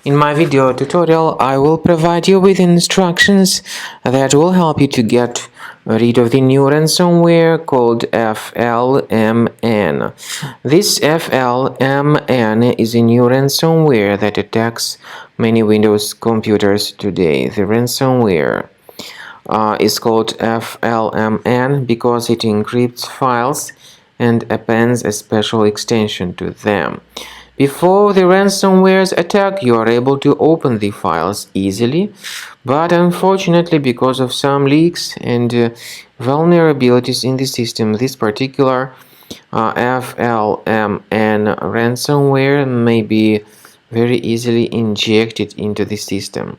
In my video tutorial, I will provide you with instructions that will help you to get rid of the new ransomware called FMLN. This FMLN is a new ransomware that attacks many Windows computers today. The ransomware is called FMLN because it encrypts files and appends a special extension to them. Before the ransomware's attack, you are able to open the files easily, but unfortunately, because of some leaks and vulnerabilities in the system, this particular FMLN ransomware may be very easily injected into the system.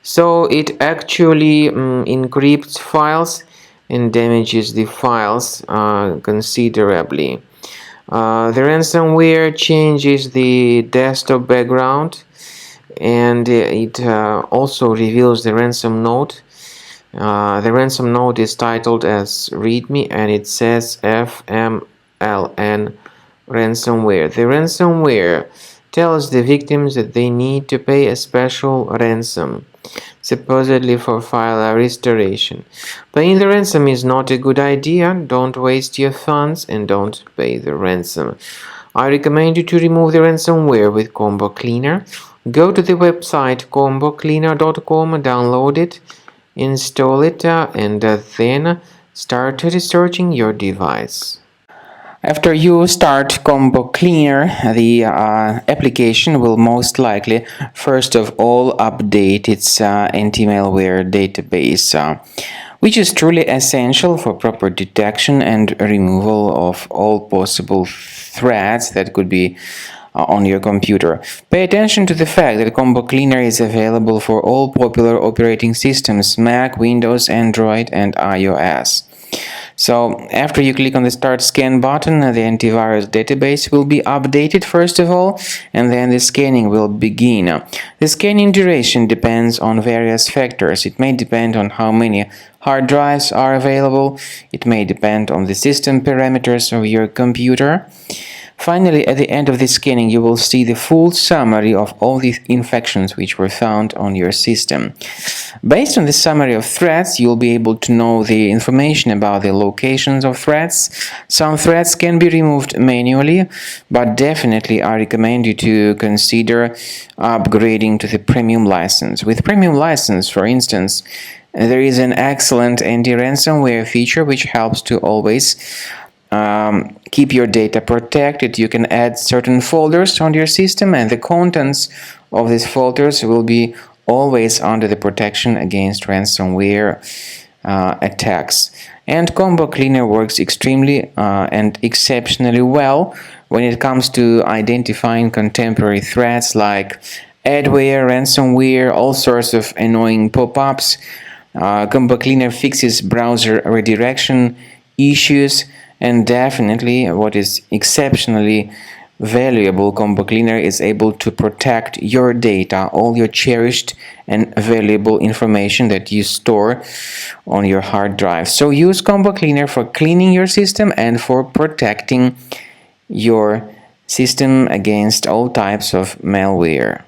So it actually encrypts files and damages the files considerably. The ransomware changes the desktop background, and it also reveals the ransom note. The ransom note is titled as README, and it says FMLN ransomware. The ransomware tells the victims that they need to pay a special ransom, supposedly for file restoration. Paying the ransom is not a good idea. Don't waste your funds and don't pay the ransom. I recommend you to remove the ransomware with Combo Cleaner. Go to the website combocleaner.com, download it, install it, and then start researching your device. After you start Combo Cleaner, the application will most likely, first of all, update its anti-malware database, which is truly essential for proper detection and removal of all possible threats that could be on your computer. Pay attention to the fact that Combo Cleaner is available for all popular operating systems: Mac, Windows, Android, and iOS. So after you click on the Start Scan button, the antivirus database will be updated first of all, and then the scanning will begin. The scanning duration depends on various factors. It may depend on how many hard drives are available. It may depend on the system parameters of your computer. Finally, at the end of the scanning, you will see the full summary of all the infections which were found on your system. Based on the summary of threats, you'll be able to know the information about the locations of threats. Some threats can be removed manually, but definitely I recommend you to consider upgrading to the premium license. With premium license, for instance, there is an excellent anti-ransomware feature which helps to always keep your data protected. You can add certain folders on your system, and the contents of these folders will be always under the protection against ransomware attacks. And Combo Cleaner works extremely and exceptionally well when it comes to identifying contemporary threats like adware, ransomware, all sorts of annoying pop-ups. Combo Cleaner fixes browser redirection issues. And definitely, what is exceptionally valuable, Combo Cleaner is able to protect your data, all your cherished and valuable information that you store on your hard drive. So use Combo Cleaner for cleaning your system and for protecting your system against all types of malware.